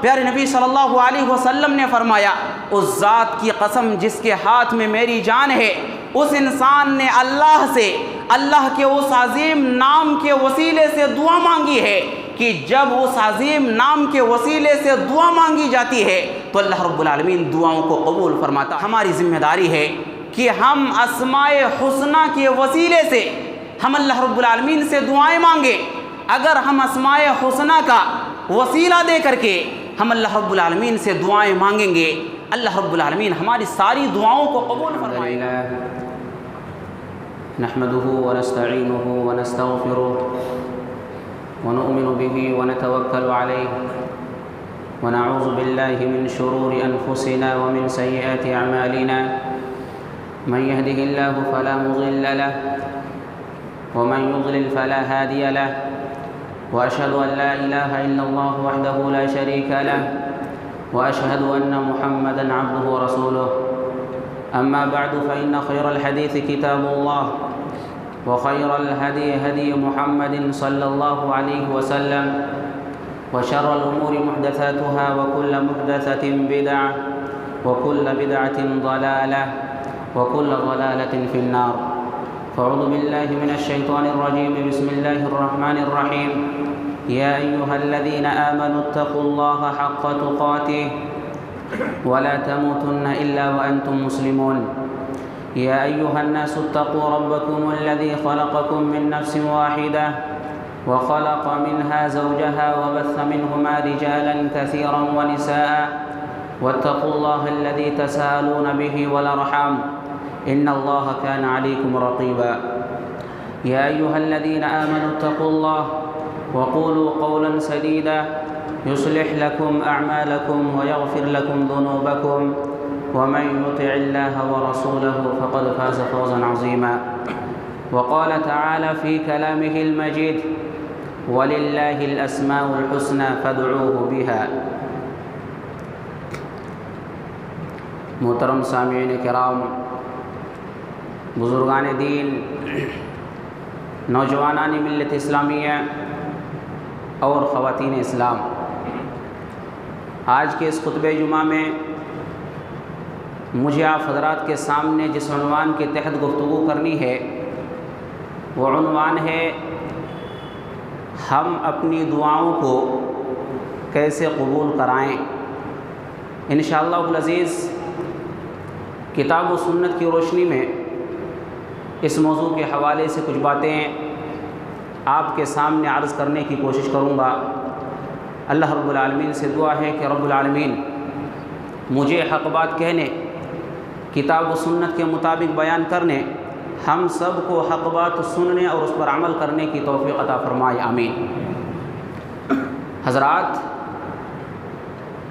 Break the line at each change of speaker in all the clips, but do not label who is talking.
پیارے نبی صلی اللہ علیہ وسلم نے فرمایا اس ذات کی قسم جس کے ہاتھ میں میری جان ہے، اس انسان نے اللہ سے اللہ کے اس عظیم نام کے وسیلے سے دعا مانگی ہے کہ جب اس عظیم نام کے وسیلے سے دعا مانگی جاتی ہے تو اللہ رب العالمین دعاؤں کو قبول فرماتا۔ ہماری ذمہ داری ہے کہ ہم اسماء حسنہ کے وسیلے سے ہم اللہ رب العالمین سے دعائیں مانگیں۔ اگر ہم اسماء حسنہ کا وسیلہ دے کر کے ہم اللہ رب العالمین سے دعائیں مانگیں گے، اللہ رب العالمین ہماری ساری دعاؤں کو قبول فرمائے گا۔
نحمده ونستعينه ونستغفره ونؤمن به ونتوكل عليه ونعوذ بالله من شرور أنفسنا ومن سيئات أعمالنا، من يهده الله فلا مضل له ومن يضلل فلا هادي له، وأشهد أن لا إله إلا الله وحده لا شريك له، وأشهد أن محمدًا عبده ورسوله، أما بعد فإن خير الحديث كتاب الله، وخير الهدي هدي محمد صلى الله عليه وسلم، وشر الأمور محدثاتها وكل محدثة بدعة وكل بدعة ضلالة وكل ضلالة في النار، فأعوذ بالله من الشيطان الرجيم، بسم الله الرحمن الرحيم، يا أيها الذين آمنوا اتقوا الله حق تقاته ولا تموتن إلا وأنتم مسلمون، يا أيها الناس اتقوا ربكم الذي خلقكم من نفس واحدة وخلق منها زوجها وبث منهما رجالا كثيرا ونساء، واتقوا الله الذي تساءلون به والأرحام إن الله كان عليكم رقيبا، يا أيها الذين آمنوا اتقوا الله وقولوا قولا سديدا يصلح لكم أعمالكم ويغفر لكم ذنوبكم، ومن يطع الله ورسوله فقد فاز فوزا عظيما، وقال تعالى في كلامه المجيد ولله الأسماء الحسنى فادعوه بها۔ محترم سامعین کرام، بزرگان دین، نوجوانان ملت اسلامیہ اور خواتین اسلام، آج کے اس خطبہ جمعہ میں مجھے آپ حضرات کے سامنے جس عنوان کے تحت گفتگو کرنی ہے وہ عنوان ہے ہم اپنی دعاؤں کو کیسے قبول کرائیں۔ انشاءاللہ العزیز کتاب و سنت کی روشنی میں اس موضوع کے حوالے سے کچھ باتیں آپ کے سامنے عرض کرنے کی کوشش کروں گا۔ اللہ رب العالمین سے دعا ہے کہ رب العالمین مجھے حق بات کہنے، کتاب و سنت کے مطابق بیان کرنے، ہم سب کو حق بات سننے اور اس پر عمل کرنے کی توفیق عطا فرمائے، آمین۔ حضرات،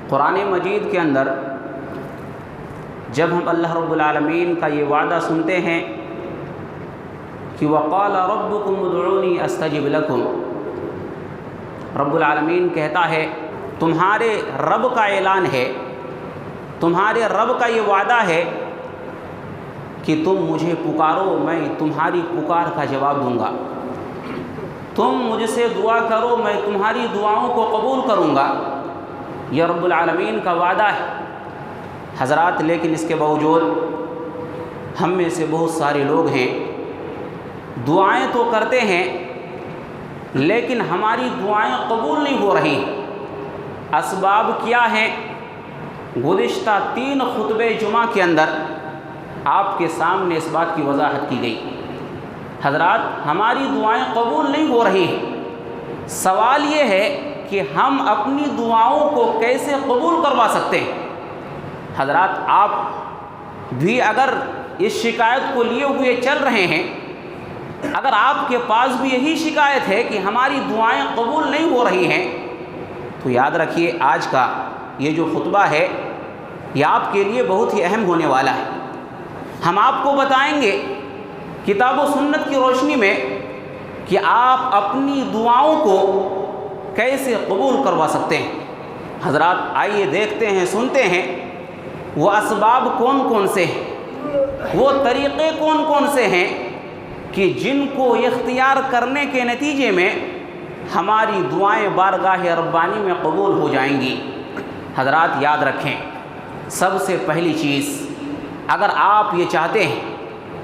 قرآن مجید کے اندر جب ہم اللہ رب العالمین کا یہ وعدہ سنتے ہیں کہ وَقَالَ رَبُّكُمُ ادْعُونِي أَسْتَجِبْ لَكُمْ، رب العالمین کہتا ہے تمہارے رب کا اعلان ہے، تمہارے رب کا یہ وعدہ ہے کہ تم مجھے پکارو، میں تمہاری پکار کا جواب دوں گا، تم مجھ سے دعا کرو، میں تمہاری دعاؤں کو قبول کروں گا، یہ رب العالمین کا وعدہ ہے۔ حضرات، لیکن اس کے باوجود ہم میں سے بہت سارے لوگ ہیں دعائیں تو کرتے ہیں لیکن ہماری دعائیں قبول نہیں ہو رہی۔ اسباب کیا ہیں؟ گزشتہ 3 خطبے جمعہ کے اندر آپ کے سامنے اس بات کی وضاحت کی گئی۔ حضرات، ہماری دعائیں قبول نہیں ہو رہی ہیں۔ سوال یہ ہے کہ ہم اپنی دعاؤں کو کیسے قبول کروا سکتے ہیں؟ حضرات، آپ بھی اگر اس شکایت کو لیے ہوئے چل رہے ہیں، اگر آپ کے پاس بھی یہی شکایت ہے کہ ہماری دعائیں قبول نہیں ہو رہی ہیں، تو یاد رکھیے آج کا یہ جو خطبہ ہے یہ آپ کے لیے بہت ہی اہم ہونے والا ہے۔ ہم آپ کو بتائیں گے کتاب و سنت کی روشنی میں کہ آپ اپنی دعاؤں کو کیسے قبول کروا سکتے ہیں۔ حضرات، آئیے دیکھتے ہیں، سنتے ہیں وہ اسباب کون کون سے ہیں، وہ طریقے کون کون سے ہیں کہ جن کو اختیار کرنے کے نتیجے میں ہماری دعائیں بارگاہ ربانی میں قبول ہو جائیں گی۔ حضرات یاد رکھیں، سب سے پہلی چیز، اگر آپ یہ چاہتے ہیں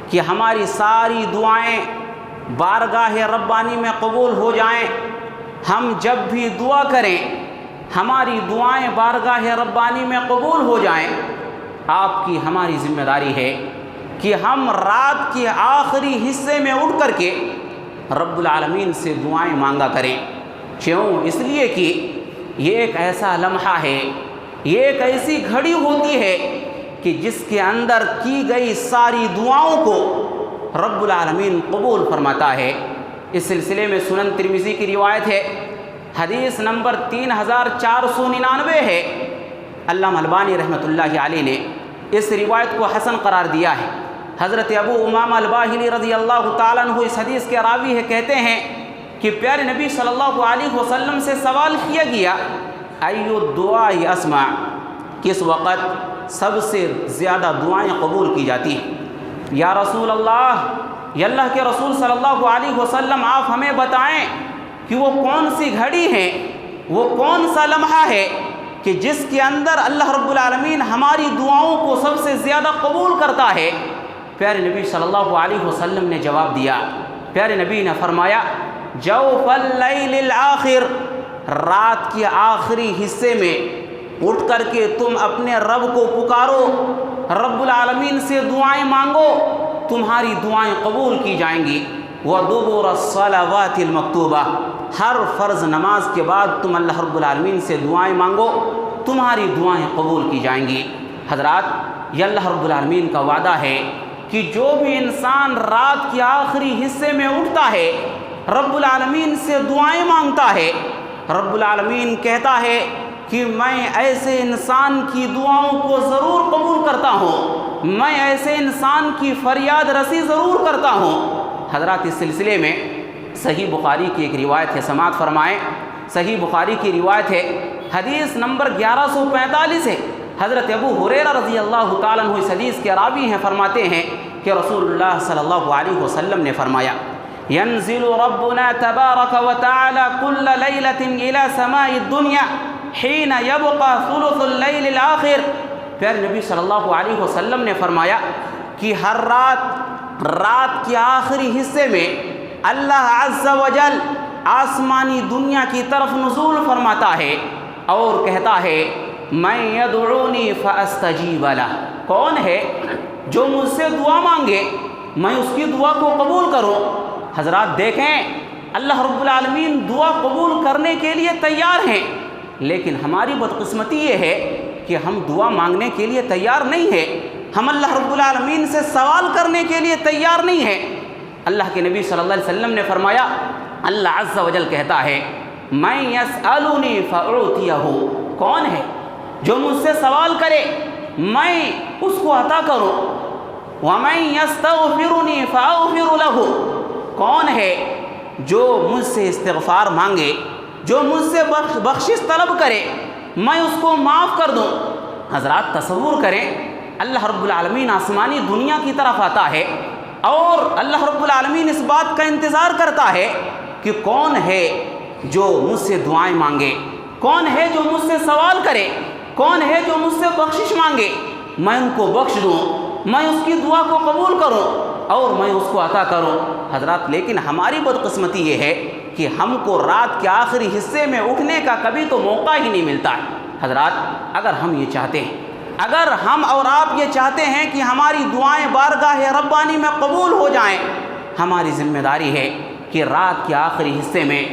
کہ ہماری ساری دعائیں بارگاہ ربانی میں قبول ہو جائیں، ہم جب بھی دعا کریں ہماری دعائیں بارگاہ ربانی میں قبول ہو جائیں، آپ کی ہماری ذمہ داری ہے کہ ہم رات کے آخری حصے میں اٹھ کر کے رب العالمین سے دعائیں مانگا کریں۔ کیوں؟ اس لیے کہ یہ ایک ایسا لمحہ ہے، یہ ایک ایسی گھڑی ہوتی ہے کہ جس کے اندر کی گئی ساری دعاؤں کو رب العالمین قبول فرماتا ہے۔ اس سلسلے میں سنن ترمذی کی روایت ہے، حدیث نمبر 3499 ہے۔ علامہ البانی رحمۃ اللہ علیہ نے اس روایت کو حسن قرار دیا ہے۔ حضرت ابو امامہ الباہلی رضی اللہ تعالیٰ عنہ اس حدیث کے راوی ہے، کہتے ہیں کہ پیارے نبی صلی اللہ علیہ وسلم سے سوال کیا گیا، ایو الدعاء اسمع، کس وقت سب سے زیادہ دعائیں قبول کی جاتی ہیں؟ یا رسول اللہ، یا اللہ کے رسول صلی اللہ علیہ وسلم، آپ ہمیں بتائیں کہ وہ کون سی گھڑی ہے، وہ کون سا لمحہ ہے کہ جس کے اندر اللہ رب العالمین ہماری دعاؤں کو سب سے زیادہ قبول کرتا ہے؟ پیارے نبی صلی اللہ علیہ وسلم نے جواب دیا، پیارے نبی نے فرمایا، جوف اللیل الآخر، رات کے آخری حصے میں اٹھ کر کے تم اپنے رب کو پکارو، رب العالمین سے دعائیں مانگو، تمہاری دعائیں قبول کی جائیں گی۔ وَدُبُرَ الصَّلَوَاتِ الْمَكْتُوبَةِ، ہر فرض نماز کے بعد تم اللہ رب العالمین سے دعائیں مانگو، تمہاری دعائیں قبول کی جائیں گی۔ حضرات، یہ اللہ رب العالمین کا وعدہ ہے کہ جو بھی انسان رات کے آخری حصے میں اٹھتا ہے، رب العالمین سے دعائیں مانگتا ہے، رب العالمین کہتا ہے کہ میں ایسے انسان کی دعاؤں کو ضرور قبول کرتا ہوں، میں ایسے انسان کی فریاد رسی ضرور کرتا ہوں۔ حضرات، اس سلسلے میں صحیح بخاری کی ایک روایت ہے، سماعت فرمائیں۔ صحیح بخاری کی روایت ہے، حدیث نمبر 1145 ہے۔ حضرت ابو ہریرہ رضی اللہ تعالیٰ عنہ اس حدیث کے راوی ہیں، فرماتے ہیں کہ رسول اللہ صلی اللہ علیہ وسلم نے فرمایا، ينزل ربنا تبارك وتعالى كل ليلة إلى سماء الدنيا حين يبقى ثلث الليل الآخر۔ پیارے نبی صلی اللہ علیہ وسلم نے فرمایا کہ ہر رات کے آخری حصے میں اللہ عز و جل آسمانی دنیا کی طرف نزول فرماتا ہے اور کہتا ہے، من يدعوني فاستجیب له، کون ہے جو مجھ سے دعا مانگے میں اس کی دعا کو قبول کروں۔ حضرات دیکھیں، اللہ رب العالمین دعا قبول کرنے کے لیے تیار ہیں، لیکن ہماری بدقسمتی یہ ہے کہ ہم دعا مانگنے کے لیے تیار نہیں ہیں، ہم اللہ رب العالمین سے سوال کرنے کے لیے تیار نہیں ہیں۔ اللہ کے نبی صلی اللہ علیہ وسلم نے فرمایا، اللہ عز و جل کہتا ہے، من یسألنی فأعطیہ، کون ہے جو مجھ سے سوال کرے میں اس کو عطا کروں۔ ومن یستغفرنی فأغفر لہ، کون ہے جو مجھ سے استغفار مانگے، جو مجھ سے بخشش طلب کرے میں اس کو معاف کر دوں۔ حضرات تصور کریں، اللہ رب العالمین آسمانی دنیا کی طرف آتا ہے اور اللہ رب العالمین اس بات کا انتظار کرتا ہے کہ کون ہے جو مجھ سے دعائیں مانگے، کون ہے جو مجھ سے سوال کرے، کون ہے جو مجھ سے بخشش مانگے، میں ان کو بخش دوں، میں اس کی دعا کو قبول کروں اور میں اس کو عطا کروں۔ حضرات، لیکن ہماری بدقسمتی یہ ہے کہ ہم کو رات کے آخری حصے میں اٹھنے کا کبھی تو موقع ہی نہیں ملتا ہے۔ حضرات، اگر ہم یہ چاہتے ہیں، اگر ہم اور آپ یہ چاہتے ہیں کہ ہماری دعائیں بارگاہ ربانی میں قبول ہو جائیں، ہماری ذمہ داری ہے کہ رات کے آخری حصے میں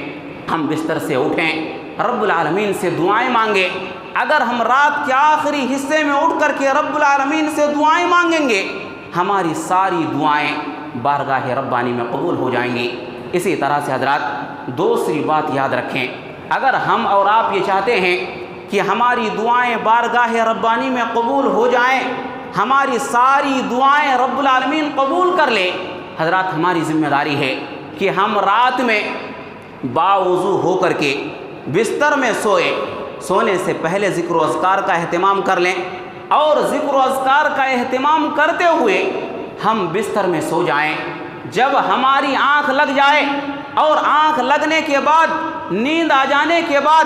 ہم بستر سے اٹھیں، رب العالمین سے دعائیں مانگیں۔ اگر ہم رات کے آخری حصے میں اٹھ کر کے رب العالمین سے دعائیں مانگیں گے، ہماری ساری دعائیں بارگاہ ربانی میں قبول ہو جائیں گی۔ اسی طرح سے حضرات، دوسری بات یاد رکھیں، اگر ہم اور آپ یہ چاہتے ہیں کہ ہماری دعائیں بارگاہ ربانی میں قبول ہو جائیں، ہماری ساری دعائیں رب العالمین قبول کر لے، حضرات ہماری ذمہ داری ہے کہ ہم رات میں باوضو ہو کر کے بستر میں سونے سے پہلے ذکر و اذکار کا اہتمام کر لیں، اور ذکر و اذکار کا اہتمام کرتے ہوئے ہم بستر میں سو جائیں۔ جب ہماری آنکھ لگ جائے اور آنکھ لگنے کے بعد، نیند آ جانے کے بعد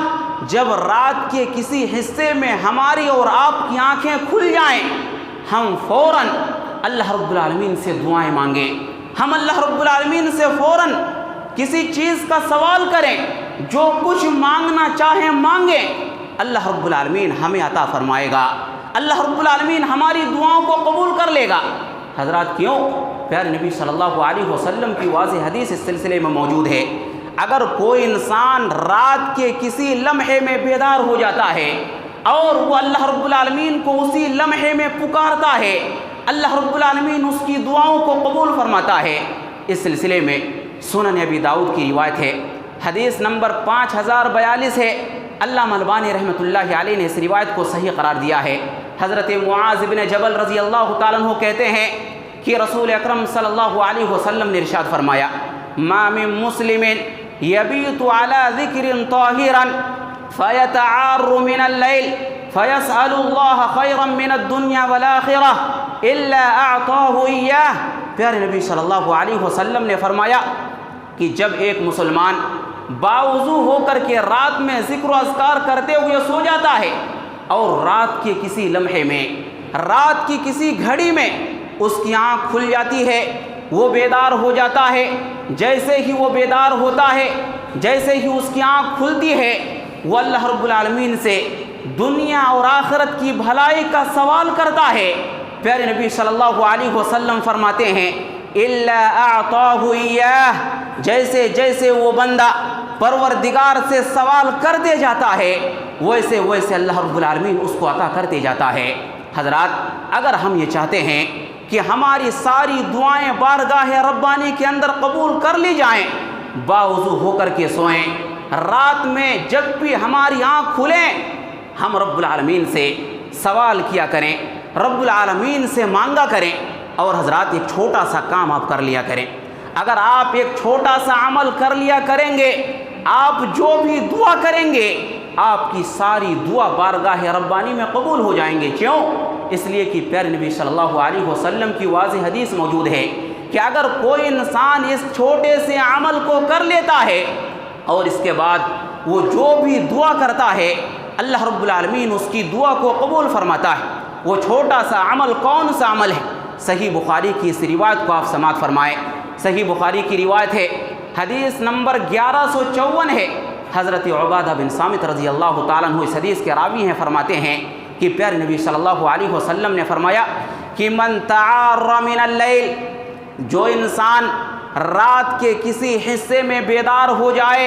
جب رات کے کسی حصے میں ہماری اور آپ کی آنکھیں کھل جائیں، ہم فوراً اللہ رب العالمین سے دعائیں مانگیں، ہم اللہ رب العالمین سے فوراً کسی چیز کا سوال کریں، جو کچھ مانگنا چاہیں مانگیں، اللہ رب العالمین ہمیں عطا فرمائے گا، اللہ رب العالمین ہماری دعاؤں کو قبول کر لے گا۔ حضرات کیوں؟ پیارے نبی صلی اللہ علیہ وسلم کی واضح حدیث اس سلسلے میں موجود ہے، اگر کوئی انسان رات کے کسی لمحے میں بیدار ہو جاتا ہے اور وہ اللہ رب العالمین کو اسی لمحے میں پکارتا ہے، اللہ رب العالمین اس کی دعاؤں کو قبول فرماتا ہے۔ اس سلسلے میں سنن ابی داؤد کی روایت ہے، حدیث نمبر 5042 ہے۔ علامہ البانی رحمۃ اللہ علیہ نے اس روایت کو صحیح قرار دیا ہے۔ حضرت معاذ بن جبل رضی اللہ تعالیٰ عنہ کہتے ہیں کہ رسول اکرم صلی اللہ علیہ وسلم نے ارشاد فرمایا، ما من مسلم یبیت علی ذکر طاہرا فیتعار من اللیل فیسأل اللہ خیرا من الدنیا والآخرہ الا اعطاہ ایاہ۔ پیارے نبی صلی اللہ علیہ وسلم نے فرمایا کہ جب ایک مسلمان باوضو ہو کر کے رات میں ذکر و اذکار کرتے ہوئے سو جاتا ہے اور رات کے کسی لمحے میں، رات کی کسی گھڑی میں اس کی آنکھ کھل جاتی ہے، وہ بیدار ہو جاتا ہے، جیسے ہی وہ بیدار ہوتا ہے، جیسے ہی اس کی آنکھ کھلتی ہے، وہ اللہ رب العالمین سے دنیا اور آخرت کی بھلائی کا سوال کرتا ہے۔ پیارے نبی صلی اللہ علیہ وسلم فرماتے ہیں، الا اعطاہ ایاہ، جیسے جیسے وہ بندہ پروردگار سے سوال کرتے جاتا ہے، ویسے ویسے اللہ رب العالمین اس کو عطا کرتے جاتا ہے۔ حضرات اگر ہم یہ چاہتے ہیں کہ ہماری ساری دعائیں بارگاہ ربانی کے اندر قبول کر لی جائیں، باوضو ہو کر کے سوئیں، رات میں جب بھی ہماری آنکھ کھلیں ہم رب العالمین سے سوال کیا کریں، رب العالمین سے مانگا کریں۔ اور حضرات ایک چھوٹا سا کام آپ کر لیا کریں، اگر آپ ایک چھوٹا سا عمل کر لیا کریں گے، آپ جو بھی دعا کریں گے آپ کی ساری دعا بارگاہ ربانی میں قبول ہو جائیں گے۔ کیوں؟ اس لیے کہ پیارے نبی صلی اللہ علیہ وسلم کی واضح حدیث موجود ہے کہ اگر کوئی انسان اس چھوٹے سے عمل کو کر لیتا ہے اور اس کے بعد وہ جو بھی دعا کرتا ہے اللہ رب العالمین اس کی دعا کو قبول فرماتا ہے۔ وہ چھوٹا سا عمل کون سا عمل ہے؟ صحیح بخاری کی اس روایت کو آپ سماعت فرمائیں۔ صحیح بخاری کی روایت ہے، حدیث نمبر 1154 ہے۔ حضرت عبادہ بن صامت رضی اللہ تعالیٰ عنہ اس حدیث کے راوی ہیں، فرماتے ہیں کہ پیارے نبی صلی اللہ علیہ وسلم نے فرمایا کہ من تعار من اللیل، جو انسان رات کے کسی حصے میں بیدار ہو جائے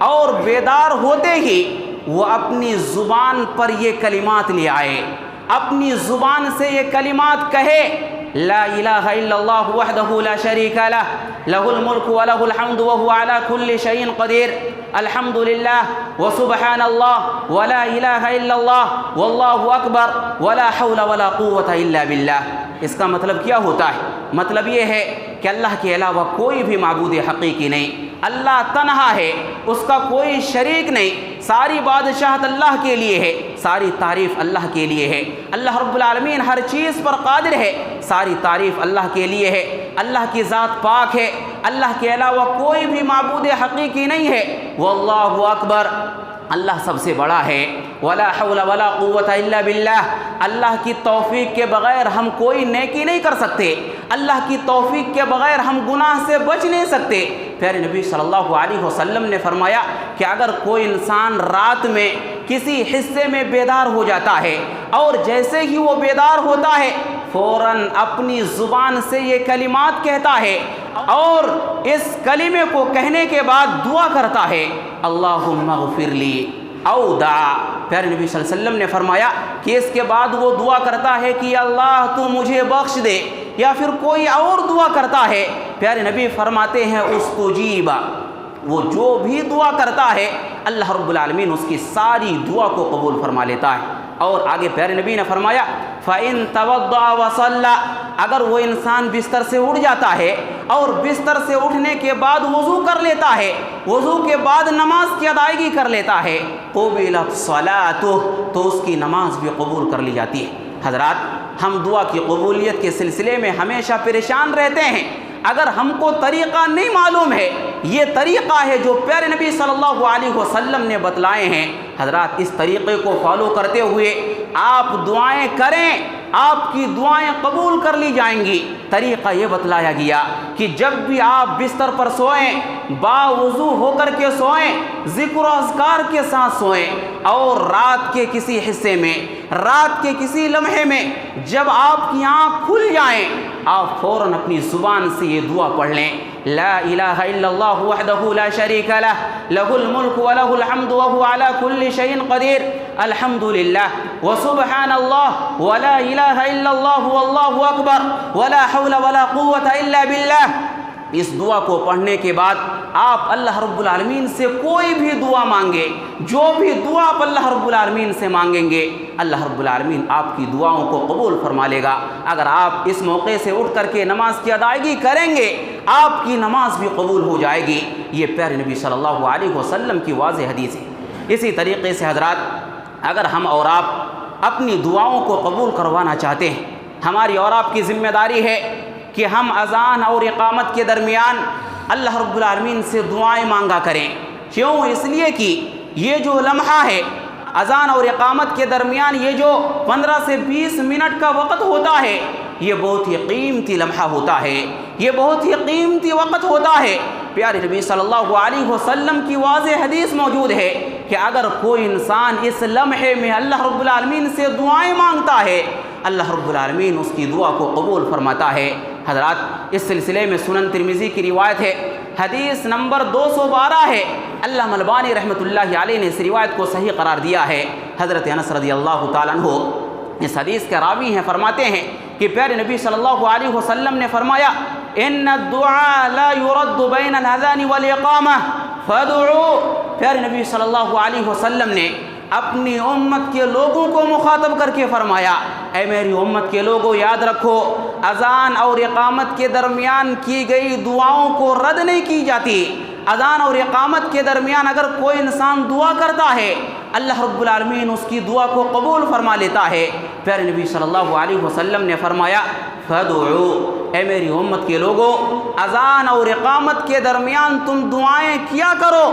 اور بیدار ہوتے ہی وہ اپنی زبان پر یہ کلمات لے آئے، اپنی زبان سے یہ کلمات کہے، لا الہ الا اللہ وحدہ لا شریک لہ لہ الملک ولہ الحمد وہو علی کل شیء قدیر، الحمد للہ وسبحان اللہ ولا الہ الا اللہ واللہ اکبر ولا حول ولا قوت الا باللہ۔ اس کا مطلب کیا ہوتا ہے؟ مطلب یہ ہے کہ اللہ کے علاوہ کوئی بھی معبود حقیقی نہیں، اللہ تنہا ہے، اس کا کوئی شریک نہیں، ساری بادشاہت اللہ کے لیے ہے، ساری تعریف اللہ کے لیے ہے، اللہ رب العالمین ہر چیز پر قادر ہے، ساری تعریف اللہ کے لیے ہے، اللہ کی ذات پاک ہے، اللہ کے علاوہ کوئی بھی معبود حقیقی نہیں ہے، واللہ اکبر، اللہ سب سے بڑا ہے، ولا حول ولا قوت الا باللہ، اللہ کی توفیق کے بغیر ہم کوئی نیکی نہیں کر سکتے، اللہ کی توفیق کے بغیر ہم گناہ سے بچ نہیں سکتے۔ پیارے نبی صلی اللہ علیہ وسلم نے فرمایا کہ اگر کوئی انسان رات میں کسی حصے میں بیدار ہو جاتا ہے اور جیسے ہی وہ بیدار ہوتا ہے فوراً اپنی زبان سے یہ کلمات کہتا ہے اور اس کلمے کو کہنے کے بعد دعا کرتا ہے، اللہم اغفر لی او دعا، پیارے نبی صلی اللہ علیہ وسلم نے فرمایا کہ اس کے بعد وہ دعا کرتا ہے کہ اللہ تو مجھے بخش دے، یا پھر کوئی اور دعا کرتا ہے، پیارے نبی فرماتے ہیں استجیب، وہ جو بھی دعا کرتا ہے اللہ رب العالمین اس کی ساری دعا کو قبول فرما لیتا ہے۔ اور آگے پیارے نبی نے فرمایا فَإِن تَوَضَّعَ وَصَلَّى، اگر وہ انسان بستر سے اٹھ جاتا ہے اور بستر سے اٹھنے کے بعد وضو کر لیتا ہے، وضو کے بعد نماز کی ادائیگی کر لیتا ہے، قُبِلَتْ صَلَاتُهُ، تو اس کی نماز بھی قبول کر لی جاتی ہے۔ حضرات ہم دعا کی قبولیت کے سلسلے میں ہمیشہ پریشان رہتے ہیں، اگر ہم کو طریقہ نہیں معلوم ہے یہ طریقہ ہے جو پیارے نبی صلی اللہ علیہ وسلم نے بتلائے ہیں۔ حضرات اس طریقے کو فالو کرتے ہوئے آپ دعائیں کریں، آپ کی دعائیں قبول کر لی جائیں گی۔ طریقہ یہ بتلایا گیا کہ جب بھی آپ بستر پر سوئیں باوضو ہو کر کے سوئیں، ذکر و اذکار کے ساتھ سوئیں، اور رات کے کسی حصے میں، رات کے کسی لمحے میں جب آپ کی آنکھ کھل جائیں آپ فوراً اپنی زبان سے یہ دعا پڑھ لیں، لا الہ الا اللہ وحدہ لا شریک لہ لہ الملک ولہ الحمد وہو علی کل شیء قدیر الحمد للہ وسبحان اللہ ولا الہ الا اللہ واللہ اکبر ولا حول ولا قوة الا باللہ۔ اس دعا کو پڑھنے کے بعد آپ اللہ رب العالمین سے کوئی بھی دعا مانگے، جو بھی دعا آپ اللہ رب العالمین سے مانگیں گے اللہ رب العالمین آپ کی دعاؤں کو قبول فرما لے گا۔ اگر آپ اس موقع سے اٹھ کر کے نماز کی ادائیگی کریں گے آپ کی نماز بھی قبول ہو جائے گی۔ یہ پیارے نبی صلی اللہ علیہ وسلم کی واضح حدیث ہے۔ اسی طریقے سے حضرات اگر ہم اور آپ اپنی دعاؤں کو قبول کروانا چاہتے ہیں، ہماری اور آپ کی ذمہ داری ہے کہ ہم اذان اور اقامت کے درمیان اللہ رب العالمین سے دعائیں مانگا کریں۔ کیوں؟ اس لیے کہ یہ جو لمحہ ہے اذان اور اقامت کے درمیان، یہ جو 15 سے 20 منٹ کا وقت ہوتا ہے، یہ بہت ہی قیمتی لمحہ ہوتا ہے، یہ بہت ہی قیمتی وقت ہوتا ہے۔ پیارے نبی صلی اللہ علیہ وسلم کی واضح حدیث موجود ہے کہ اگر کوئی انسان اس لمحے میں اللہ رب العالمین سے دعائیں مانگتا ہے اللہ رب العالمین اس کی دعا کو قبول فرماتا ہے۔ حضرات اس سلسلے میں سنن ترمذی کی روایت ہے، حدیث نمبر 212 ہے۔ علامہ البانی رحمۃ اللہ علیہ نے اس روایت کو صحیح قرار دیا ہے۔ حضرت انس رضی اللہ تعالیٰ عنہ اس حدیث کے راوی ہیں، فرماتے ہیں کہ پیارے نبی صلی اللہ علیہ وسلم نے فرمایا ان الدعاء لا يرد بین الاذان والاقامہ فادعوا۔ پیارے نبی صلی اللہ علیہ وسلم نے اپنی امت کے لوگوں کو مخاطب کر کے فرمایا، اے میری امت کے لوگوں یاد رکھو اذان اور اقامت کے درمیان کی گئی دعاؤں کو رد نہیں کی جاتی۔ اذان اور اقامت کے درمیان اگر کوئی انسان دعا کرتا ہے اللہ رب العالمین اس کی دعا کو قبول فرما لیتا ہے۔ پیارے نبی صلی اللہ علیہ وسلم نے فرمایا فادعوا، اے میری امت کے لوگوں اذان اور اقامت کے درمیان تم دعائیں کیا کرو،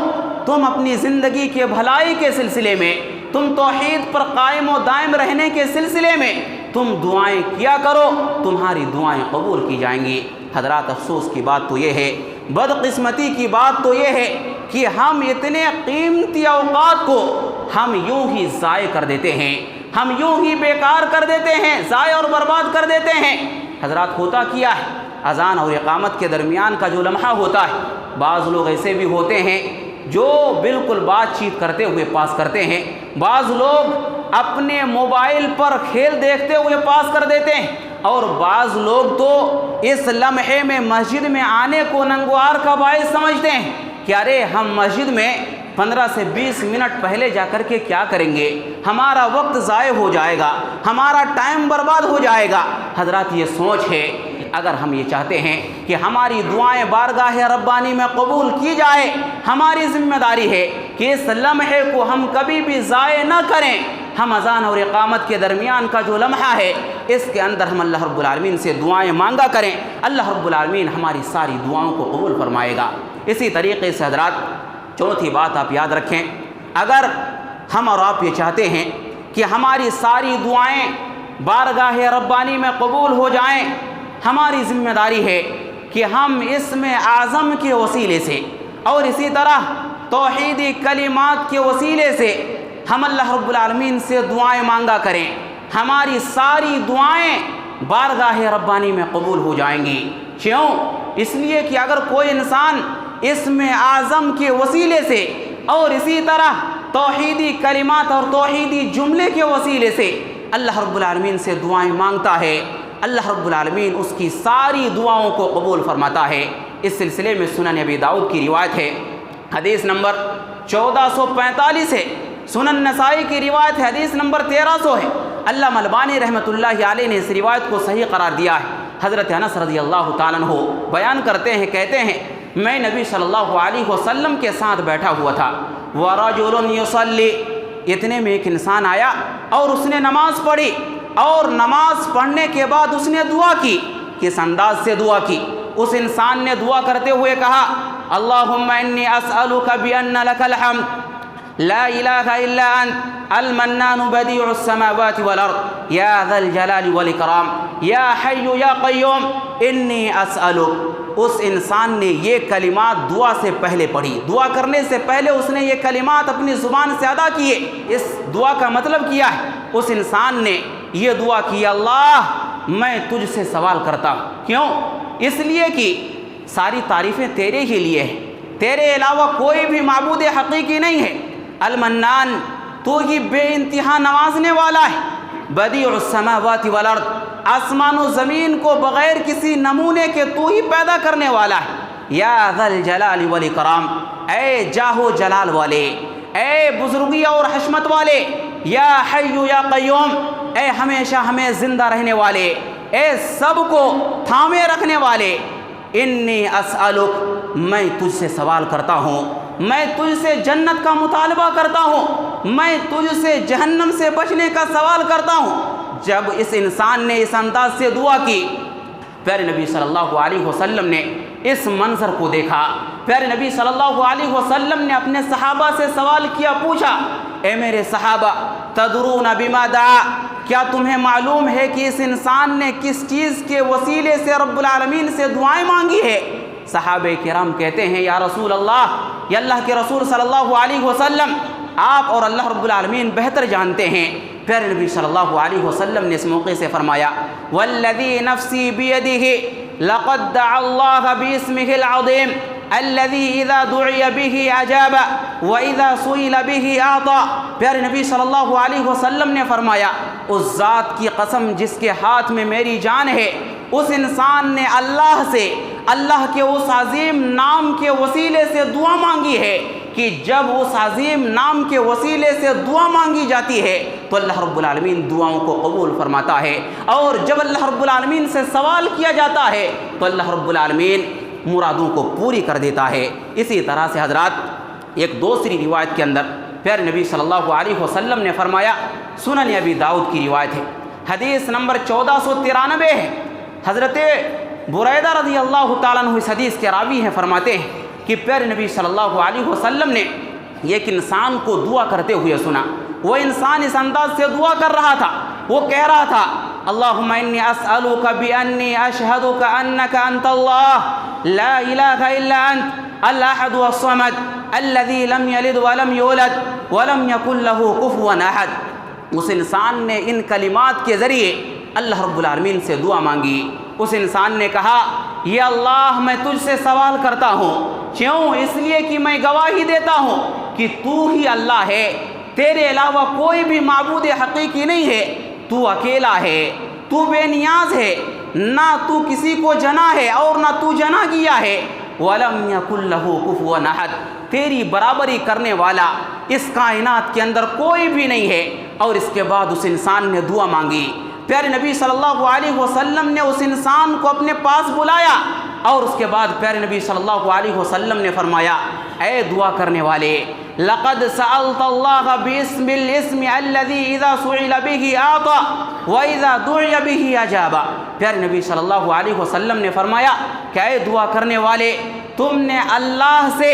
تم اپنی زندگی کے بھلائی کے سلسلے میں، تم توحید پر قائم و دائم رہنے کے سلسلے میں تم دعائیں کیا کرو، تمہاری دعائیں قبول کی جائیں گی۔ حضرات افسوس کی بات تو یہ ہے، بدقسمتی کی بات تو یہ ہے کہ ہم اتنے قیمتی اوقات کو ہم یوں ہی ضائع کر دیتے ہیں، ہم یوں ہی بیکار کر دیتے ہیں، ضائع اور برباد کر دیتے ہیں۔ حضرات ہوتا کیا ہے، اذان اور اقامت کے درمیان کا جو لمحہ ہوتا ہے بعض لوگ ایسے بھی ہوتے ہیں جو بالکل بات چیت کرتے ہوئے پاس کرتے ہیں، بعض لوگ اپنے موبائل پر کھیل دیکھتے ہوئے پاس کر دیتے ہیں، اور بعض لوگ تو اس لمحے میں مسجد میں آنے کو ننگوار کا باعث سمجھتے ہیں کہ ارے ہم مسجد میں 15 سے 20 منٹ پہلے جا کر کے کیا کریں گے، ہمارا وقت ضائع ہو جائے گا، ہمارا ٹائم برباد ہو جائے گا۔ حضرات یہ سوچ ہے، اگر ہم یہ چاہتے ہیں کہ ہماری دعائیں بارگاہ ربانی میں قبول کی جائے، ہماری ذمہ داری ہے کہ اس لمحے کو ہم کبھی بھی ضائع نہ کریں۔ ہم اذان اور اقامت کے درمیان کا جو لمحہ ہے اس کے اندر ہم اللہ رب العالمین سے دعائیں مانگا کریں، اللہ رب العالمین ہماری ساری دعاؤں کو قبول فرمائے گا۔ اسی طریقے سے حضرات چوتھی بات آپ یاد رکھیں، اگر ہم اور آپ یہ چاہتے ہیں کہ ہماری ساری دعائیں بارگاہ ربانی میں قبول ہو جائیں، ہماری ذمہ داری ہے کہ ہم اسم اعظم کے وسیلے سے اور اسی طرح توحیدی کلمات کے وسیلے سے ہم اللہ رب العالمین سے دعائیں مانگا کریں، ہماری ساری دعائیں بارگاہ ربانی میں قبول ہو جائیں گی۔ کیوں؟ اس لیے کہ اگر کوئی انسان اسم اعظم کے وسیلے سے اور اسی طرح توحیدی کلمات اور توحیدی جملے کے وسیلے سے اللہ رب العالمین سے دعائیں مانگتا ہے، اللہ رب العالمین اس کی ساری دعاؤں کو قبول فرماتا ہے۔ اس سلسلے میں سنن ابی داؤد کی روایت ہے، حدیث نمبر 1445 ہے، سنن نسائی کی روایت ہے، حدیث نمبر 1300 ہے۔ علامہ البانی رحمۃ اللہ علیہ نے اس روایت کو صحیح قرار دیا ہے۔ حضرت انس رضی اللہ تعالیٰ عنہ بیان کرتے ہیں، کہتے ہیں میں نبی صلی اللہ علیہ وسلم کے ساتھ بیٹھا ہوا تھا، وَرَجُلٌ يُصَلِّ، اتنے میں ایک انسان آیا اور اس نے نماز پڑھی، اور نماز پڑھنے کے بعد اس نے دعا کی، کس انداز سے دعا کی؟ اس انسان نے دعا کرتے ہوئے کہا اللہم انی اسألک بأن لک الحمد لا الہ الا انت المنان بدیع السماوات والارض یا ذا الجلال والاکرام یا حی یا قیوم انی اسألک۔ اس انسان نے یہ کلمات دعا سے پہلے پڑھی، دعا کرنے سے پہلے اس نے یہ کلمات اپنی زبان سے ادا کیے۔ اس دعا کا مطلب کیا ہے؟ اس انسان نے یہ دعا کی، اللہ میں تجھ سے سوال کرتا ہوں۔ کیوں؟ اس لیے کہ ساری تعریفیں تیرے ہی لیے ہیں، تیرے علاوہ کوئی بھی معبود حقیقی نہیں ہے۔ المنان، تو ہی بے انتہا نوازنے والا ہے۔ بدیع السماوات والارض، آسمان و زمین کو بغیر کسی نمونے کے تو ہی پیدا کرنے والا ہے۔ یا ذا الجلال والاکرام، اے جاہ و جلال والے، اے بزرگی اور حشمت والے، یا حی یا قیوم، اے ہمیشہ ہمیں زندہ رہنے والے، اے سب کو تھامے رکھنے والے، انی اسألک، میں تجھ سے سوال کرتا ہوں، میں تجھ سے جنت کا مطالبہ کرتا ہوں، میں تجھ سے جہنم سے بچنے کا سوال کرتا ہوں۔ جب اس انسان نے اس انداز سے دعا کی، پیارے نبی صلی اللہ علیہ وسلم نے اس منظر کو دیکھا۔ پیارے نبی صلی اللہ علیہ وسلم نے اپنے صحابہ سے سوال کیا، پوچھا، اے میرے صحابہ، تدرون بما دعا، کیا تمہیں معلوم ہے کہ اس انسان نے کس چیز کے وسیلے سے رب العالمین سے دعائیں مانگی ہے؟ صحابہ کرام کہتے ہیں، یا رسول اللہ، یا اللہ کے رسول صلی اللہ علیہ وسلم، آپ اور اللہ رب العالمین بہتر جانتے ہیں۔ پیارے نبی صلی اللہ علیہ وسلم نے اس موقع سے فرمایا، والذی نفسی بیدہ لقد دعا اللہ باسمہ العظیم الذی اذا دعی بہ اجاب واذا سئل بہ اعطا۔ پیارے نبی صلی اللہ علیہ وسلم نے فرمایا، اس ذات کی قسم جس کے ہاتھ میں میری جان ہے، اس انسان نے اللہ سے اللہ کے اس عظیم نام کے وسیلے سے دعا مانگی ہے کہ جب اس عظیم نام کے وسیلے سے دعا مانگی جاتی ہے تو اللہ رب العالمین دعاؤں کو قبول فرماتا ہے، اور جب اللہ رب العالمین سے سوال کیا جاتا ہے تو اللہ رب العالمین مرادوں کو پوری کر دیتا ہے۔ اسی طرح سے حضرات، ایک دوسری روایت کے اندر پیارے نبی صلی اللہ علیہ وسلم نے فرمایا، سنن ابی داؤد کی روایت ہے، حدیث نمبر 1493 ہے۔ حضرت بریدہ رضی اللہ تعالیٰ عنہ اس حدیث کے راوی ہیں، فرماتے ہیں کہ پیارے نبی صلی اللہ علیہ وسلم نے ایک انسان کو دعا کرتے ہوئے سنا۔ وہ انسان اس انداز سے دعا کر رہا تھا، وہ کہہ رہا تھا، اللہم انی اسألک بانی اشہدک انک انت اللہ لا الہ الا انت الاحد الصمد الذی لم یلد ولم یولد ولم یکن لہ کفوا احد۔ اس انسان نے ان کلمات کے ذریعے اللہ رب العالمین سے دعا مانگی۔ اس انسان نے کہا، یا اللہ میں تجھ سے سوال کرتا ہوں، کیوں؟ اس لیے کہ میں گواہی دیتا ہوں کہ تو ہی اللہ ہے، تیرے علاوہ کوئی بھی معبود حقیقی نہیں ہے، تو اکیلا ہے، تو بے نیاز ہے، نہ تو کسی کو جنا ہے اور نہ تو جنا گیا ہے، وَلَمْ يَكُنْ لَهُ كُفُوًا أَحَدٌ، تیری برابری کرنے والا اس کائنات کے اندر کوئی بھی نہیں ہے۔ اور اس کے بعد اس انسان نے دعا مانگی۔ پیارے نبی صلی اللہ علیہ وسلم نے اس انسان کو اپنے پاس بلایا، اور اس کے بعد پیارے نبی صلی اللہ علیہ وسلم نے فرمایا، اے دعا کرنے والے، لقد سألت اللہ باسم الاسم الذي اذا سئل به اعطى واذا دعي به اجاب۔ پیارے نبی صلی اللہ علیہ وسلم نے فرمایا کہ اے دعا کرنے والے، تم نے اللہ سے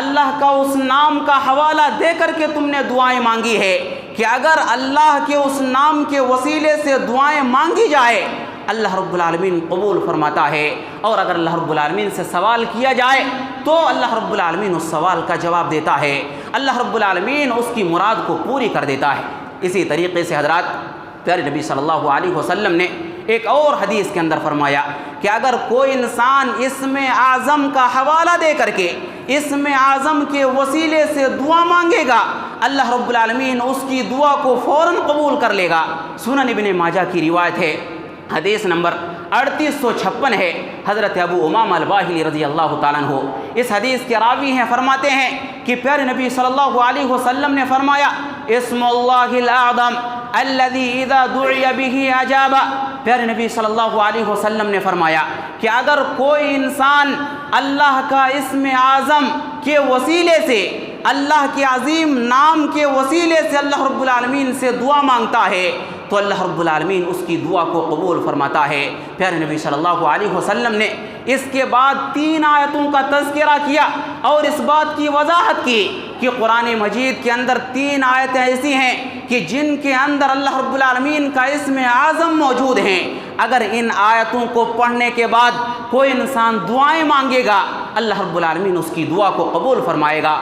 اللہ کا اس نام کا حوالہ دے کر کے تم نے دعائیں مانگی ہے کہ اگر اللہ کے اس نام کے وسیلے سے دعائیں مانگی جائے اللہ رب العالمین قبول فرماتا ہے، اور اگر اللہ رب العالمین سے سوال کیا جائے تو اللہ رب العالمین اس سوال کا جواب دیتا ہے، اللہ رب العالمین اس کی مراد کو پوری کر دیتا ہے۔ اسی طریقے سے حضرات، پیارے نبی صلی اللہ علیہ وسلم نے ایک اور حدیث کے اندر فرمایا کہ اگر کوئی انسان اسم اعظم کا حوالہ دے کر کے اسم اعظم کے وسیلے سے دعا مانگے گا اللہ رب العالمین اس کی دعا کو فوراً قبول کر لے گا۔ سنن ابن ماجہ کی روایت ہے، حدیث نمبر 3856 ہے، حضرت ابو امامہ الباہلی رضی اللہ تعالیٰ عنہ اس حدیث کے راوی ہیں، فرماتے ہیں کہ پیارے نبی صلی اللہ علیہ وسلم نے فرمایا، اسم اللہ الاعظم الذی اذا دعی بہ اجاب۔ پیارے نبی صلی اللہ علیہ وسلم نے فرمایا کہ اگر کوئی انسان اللہ کا اسم اعظم کے وسیلے سے اللہ کے عظیم نام کے وسیلے سے اللہ رب العالمین سے دعا مانگتا ہے تو اللہ رب العالمین اس کی دعا کو قبول فرماتا ہے۔ پیارے نبی صلی اللہ علیہ وسلم نے اس کے بعد 3 آیتوں کا تذکرہ کیا اور اس بات کی وضاحت کی کہ قرآن مجید کے اندر 3 آیتیں ایسی ہیں کہ جن کے اندر اللہ رب العالمین کا اسم اعظم موجود ہیں۔ اگر ان آیتوں کو پڑھنے کے بعد کوئی انسان دعائیں مانگے گا، اللہ رب العالمین اس کی دعا کو قبول فرمائے گا۔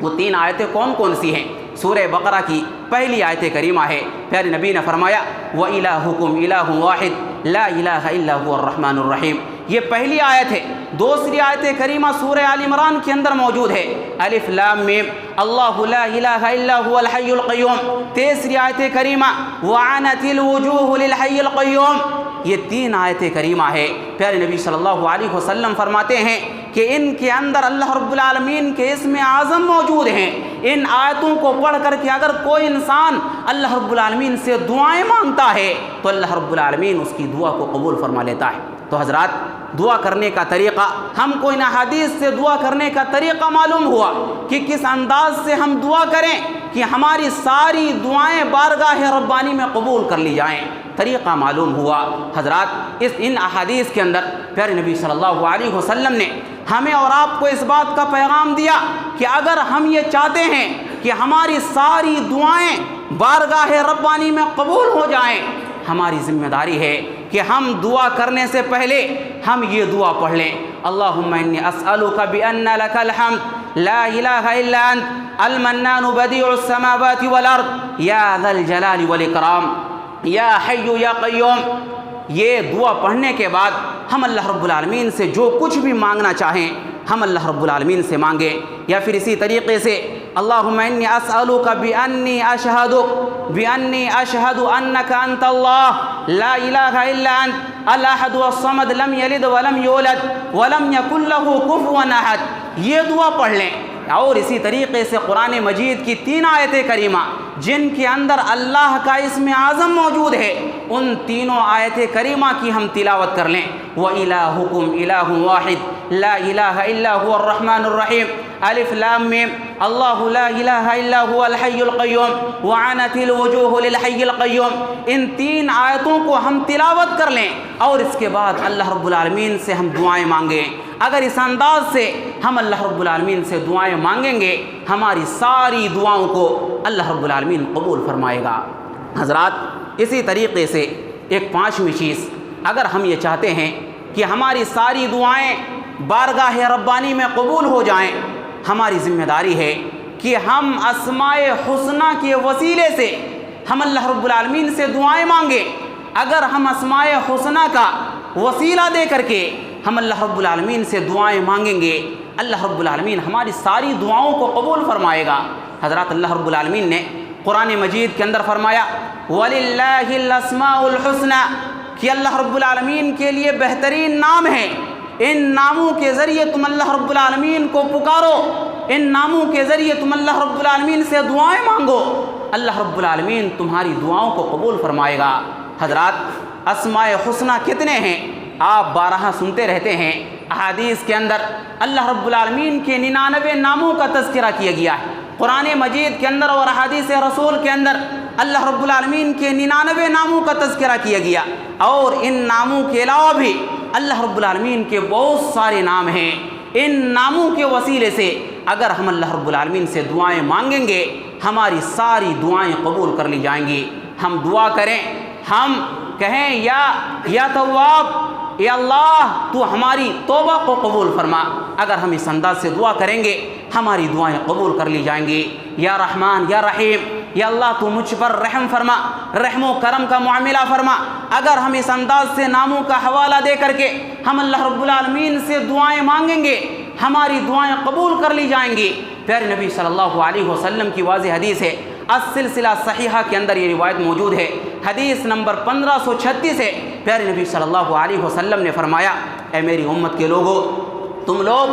وہ 3 آیتیں کون کون سی ہیں؟ سورہ بقرہ کی پہلی آیت کریمہ ہے۔ پیارے نبی نے فرمایا وَإِلَٰهُكُمْ إِلَٰهٌ وَاحِدٌ لَا إِلَٰهَ إِلَّا هُوَ الرَّحْمَٰنُ الرَّحِيمُ، یہ پہلی آیت ہے۔ دوسری آیت کریمہ سورہ آل عمران کے اندر موجود ہے، الف لام میم اللہ لا الہ الا هو الحی القیوم۔ تیسری آیت کریمہ وعنت الوجوہ للحی القیوم۔ یہ 3 آیت کریمہ ہے۔ پیارے نبی صلی اللہ علیہ وسلم فرماتے ہیں کہ ان کے اندر اللہ رب العالمین کے اسم اعظم موجود ہیں۔ ان آیتوں کو پڑھ کر کے اگر کوئی انسان اللہ رب العالمین سے دعائیں مانگتا ہے تو اللہ رب العالمین اس کی دعا کو قبول فرما لیتا ہے۔ تو حضرات، دعا کرنے کا طریقہ ہم کو ان احادیث سے دعا کرنے کا طریقہ معلوم ہوا کہ کس انداز سے ہم دعا کریں کہ ہماری ساری دعائیں بارگاہ ربانی میں قبول کر لی جائیں۔ طریقہ معلوم ہوا۔ حضرات، ان احادیث کے اندر پیارے نبی صلی اللہ علیہ وسلم نے ہمیں اور آپ کو اس بات کا پیغام دیا کہ اگر ہم یہ چاہتے ہیں کہ ہماری ساری دعائیں بارگاہ ربانی میں قبول ہو جائیں، ہماری ذمہ داری ہے کہ ہم دعا کرنے سے پہلے ہم یہ دعا پڑھ لیں، اللہم انی اسألک بأن لک الحمد لا الہ الا انت المنان بدیع السماوات والارض یا ذا الجلال والاکرام یا حی یا قیوم۔ یہ دعا پڑھنے کے بعد ہم اللہ رب العالمین سے جو کچھ بھی مانگنا چاہیں ہم اللہ رب العالمین سے مانگیں۔ یا پھر اسی طریقے سے اللہم انی اسألک بانی اشہد انک انت اللہ لا الہ الا انت الاحد الصمد لم یلد ولم یولد ولم یکن لہ کفوا احد۔ یہ دعا پڑھ لیں۔ اور اسی طریقے سے قرآن مجید کی 3 آیت کریمہ جن کے اندر اللہ کا اسم اعظم موجود ہے، ان تینوں آیت کریمہ کی ہم تلاوت کر لیں۔ وَإِلَٰهُكُمْ إِلَٰهٌ وَاحِدٌ لَا إِلَٰهَ إِلَّا هُوَ الرَّحْمَٰنُ الرَّحِيمُ الف لام میم اللہ لا الہ الا هو الحی القیوم وعنت الوجوہ للحی القیوم۔ ان 3 آیتوں کو ہم تلاوت کر لیں اور اس کے بعد اللہ رب العالمین سے ہم دعائیں مانگیں۔ اگر اس انداز سے ہم اللہ رب العالمین سے دعائیں مانگیں گے، ہماری ساری دعاؤں کو اللہ رب العالمین قبول فرمائے گا۔ حضرات، اسی طریقے سے ایک 5ویں چیز، اگر ہم یہ چاہتے ہیں کہ ہماری ساری دعائیں بارگاہ ربانی میں قبول ہو جائیں، ہماری ذمہ داری ہے کہ ہم اسماء حسنہ کے وسیلے سے ہم اللہ رب العالمین سے دعائیں مانگیں۔ اگر ہم اسماء حسنہ کا وسیلہ دے کر کے ہم اللہ رب العالمین سے دعائیں مانگیں گے، اللہ رب العالمین ہماری ساری دعاؤں کو قبول فرمائے گا۔ حضرات، اللہ رب العالمین نے قرآن مجید کے اندر فرمایا وَلِلَّهِ الْأَسْمَاءُ الْحُسْنَى، کہ اللہ رب العالمین کے لیے بہترین نام ہیں، ان ناموں کے ذریعے تم اللہ رب العالمین کو پکارو، ان ناموں کے ذریعے تم اللہ رب العالمین سے دعائیں مانگو، اللہ رب العالمین تمہاری دعاؤں کو قبول فرمائے گا۔ حضرات، اسماء حسنہ کتنے ہیں؟ آپ بارہا سنتے رہتے ہیں، احادیث کے اندر اللہ رب العالمین کے 99 ناموں کا تذکرہ کیا گیا ہے۔ قرآن مجید کے اندر اور احادیث رسول کے اندر اللہ رب العالمین کے 99 ناموں کا تذکرہ کیا گیا، اور ان ناموں کے علاوہ بھی اللہ رب العالمین کے بہت سارے نام ہیں۔ ان ناموں کے وسیلے سے اگر ہم اللہ رب العالمین سے دعائیں مانگیں گے، ہماری ساری دعائیں قبول کر لی جائیں گی۔ ہم دعا کریں، ہم کہیں یا تواب، یا اللہ تو ہماری توبہ کو قبول فرما۔ اگر ہم اس انداز سے دعا کریں گے، ہماری دعائیں قبول کر لی جائیں گی۔ یا رحمان یا رحیم، یا اللہ تو مجھ پر رحم فرما، رحم و کرم کا معاملہ فرما۔ اگر ہم اس انداز سے ناموں کا حوالہ دے کر کے ہم اللہ رب العالمین سے دعائیں مانگیں گے، ہماری دعائیں قبول کر لی جائیں گی۔ پیارے نبی صلی اللہ علیہ وسلم کی واضح حدیث ہے، السلسلہ صحیحہ کے اندر یہ روایت موجود ہے، حدیث نمبر 1536 ہے۔ پیارے نبی صلی اللہ علیہ وسلم نے فرمایا، اے میری امت کے لوگوں، تم لوگ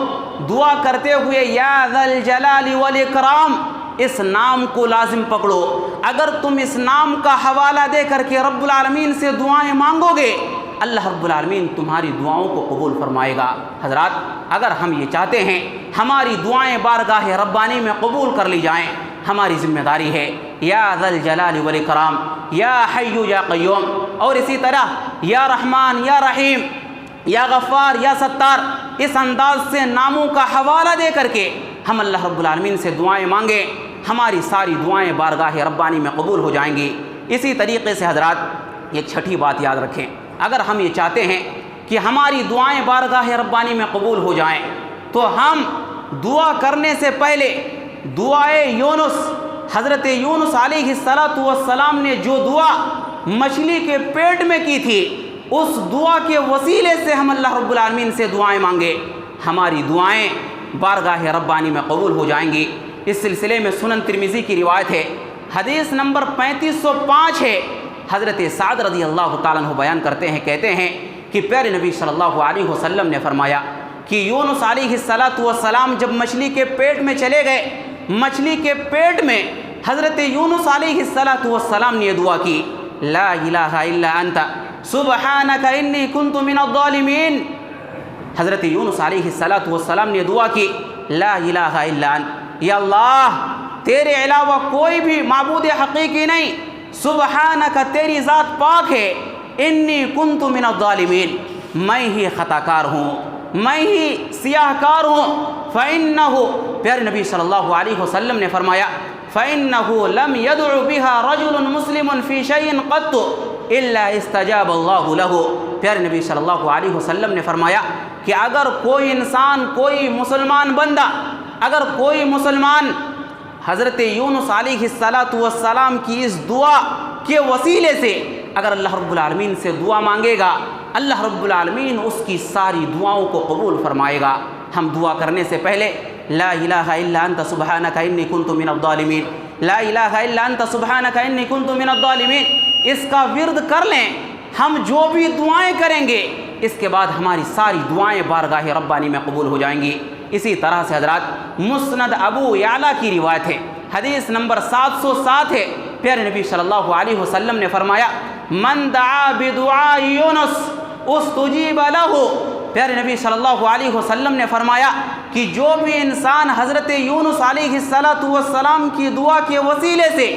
دعا کرتے ہوئے یا ذا الجلال والاکرام اس نام کو لازم پکڑو۔ اگر تم اس نام کا حوالہ دے کر کے رب العالمین سے دعائیں مانگو گے، اللہ رب العالمین تمہاری دعاؤں کو قبول فرمائے گا۔ حضرات، اگر ہم یہ چاہتے ہیں ہماری دعائیں بارگاہ ربانی میں قبول کر لی جائیں، ہماری ذمہ داری ہے یا ذا الجلال والاکرام، یا حی یا قیوم، اور اسی طرح یا رحمان یا رحیم یا غفار یا ستار، اس انداز سے ناموں کا حوالہ دے کر کے ہم اللہ رب العالمین سے دعائیں مانگیں، ہماری ساری دعائیں بارگاہ ربانی میں قبول ہو جائیں گی۔ اسی طریقے سے حضرات ایک چھٹی بات یاد رکھیں، اگر ہم یہ چاہتے ہیں کہ ہماری دعائیں بارگاہ ربانی میں قبول ہو جائیں تو ہم دعا کرنے سے پہلے دعائے یونس، حضرت یونس علیہ السلام نے جو دعا مچھلی کے پیٹ میں کی تھی، اس دعا کے وسیلے سے ہم اللہ رب العالمین سے دعائیں مانگے، ہماری دعائیں بارگاہ ربانی میں قبول ہو جائیں گی۔ اس سلسلے میں سنن ترمذی کی روایت ہے، حدیث نمبر 3505 ہے، حضرت سعد رضی اللہ تعالیٰ عنہ بیان کرتے ہیں، کہتے ہیں کہ پیارے نبی صلی اللہ علیہ وسلم نے فرمایا کہ یونس علیہ السلام جب مچھلی کے پیٹ میں چلے گئے، مچھلی کے پیٹ میں حضرت یونس علیہ السلام نے یہ دعا کی، لا الہ الا انت سبحانک انی کنت من الظالمین۔ حضرت یونس علیہ السلام نے دعا کی، لا الہ الا انت، یا اللہ تیرے علاوہ کوئی بھی معبود حقیقی نہیں، سبحانک تیری ذات پاک ہے، انی کنت من الظالمین میں ہی خطا کار ہوں، میں ہی سیاہ کار ہوں۔ فإنہ پیارے نبی صلی اللہ علیہ وسلم نے فرمایا، فإنہ لم يدع بها رجل مسلم في شيء قط الا استجاب اللہ لہ۔ پیارے نبی صلی اللہ علیہ وسلم نے فرمایا کہ اگر کوئی انسان، کوئی مسلمان بندہ، اگر کوئی مسلمان حضرت یونس علیہ السلام کی اس دعا کے وسیلے سے اگر اللہ رب العالمین سے دعا مانگے گا، اللہ رب العالمین اس کی ساری دعاؤں کو قبول فرمائے گا۔ ہم دعا کرنے سے پہلے لا الہ الا انت سبحانک انی کنت من الظالمین، لا الہ الا انت سبحانک انی کنت من الظالمین، اس کا ورد کر لیں۔ ہم جو بھی دعائیں کریں گے اس کے بعد ہماری ساری دعائیں بارگاہ ربانی میں قبول ہو جائیں گی۔ اسی طرح سے حضرات مسند ابو یعلا کی روایت ہے، حدیث نمبر 707 ہے، پیارے نبی صلی اللہ علیہ وسلم نے فرمایا، من دعا بدعاء یونس استجیب لہ۔ پیارے نبی صلی اللہ علیہ وسلم نے فرمایا کہ جو بھی انسان حضرت یونس علیہ السلام کی دعا کے وسیلے سے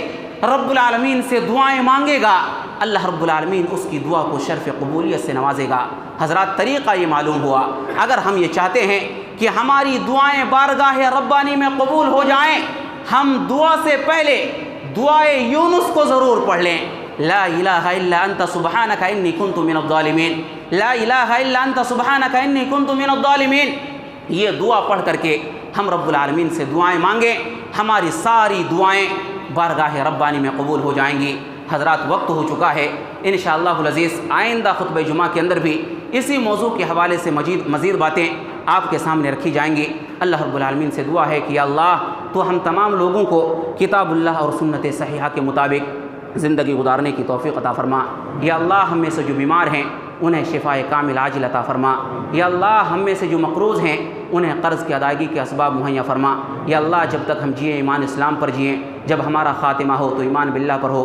رب العالمین سے دعائیں مانگے گا، اللہ رب العالمین اس کی دعا کو شرف قبولیت سے نوازے گا۔ حضرات طریقہ یہ معلوم ہوا، اگر ہم یہ چاہتے ہیں کہ ہماری دعائیں بارگاہ ربانی میں قبول ہو جائیں، ہم دعا سے پہلے دعائے یونس کو ضرور پڑھ لیں، لا الہ الا انت سبحانک انی کنت من الظالمین، لا الہ الا انت سبحانک انی کنت من الظالمین۔ یہ دعا پڑھ کر کے ہم رب العالمین سے دعائیں مانگیں، ہماری ساری دعائیں بارگاہ ربانی میں قبول ہو جائیں گی۔ حضرات وقت ہو چکا ہے، انشاءاللہ العزیز آئندہ خطبہ جمعہ کے اندر بھی اسی موضوع کے حوالے سے مزید باتیں آپ کے سامنے رکھی جائیں گی۔ اللہ رب العالمین سے دعا ہے کہ یا اللہ تو ہم تمام لوگوں کو کتاب اللہ اور سنت صحیحہ کے مطابق زندگی گزارنے کی توفیق عطا فرما۔ یا اللہ ہم میں سے جو بیمار ہیں انہیں شفاء کامل عاجل عطا فرما۔ یا اللہ ہم میں سے جو مقروض ہیں انہیں قرض کی ادائیگی کے اسباب مہیا فرما۔ یا اللہ جب تک ہم جئیں ایمان اسلام پر جئیں، جب ہمارا خاتمہ ہو تو ایمان باللہ پر ہو۔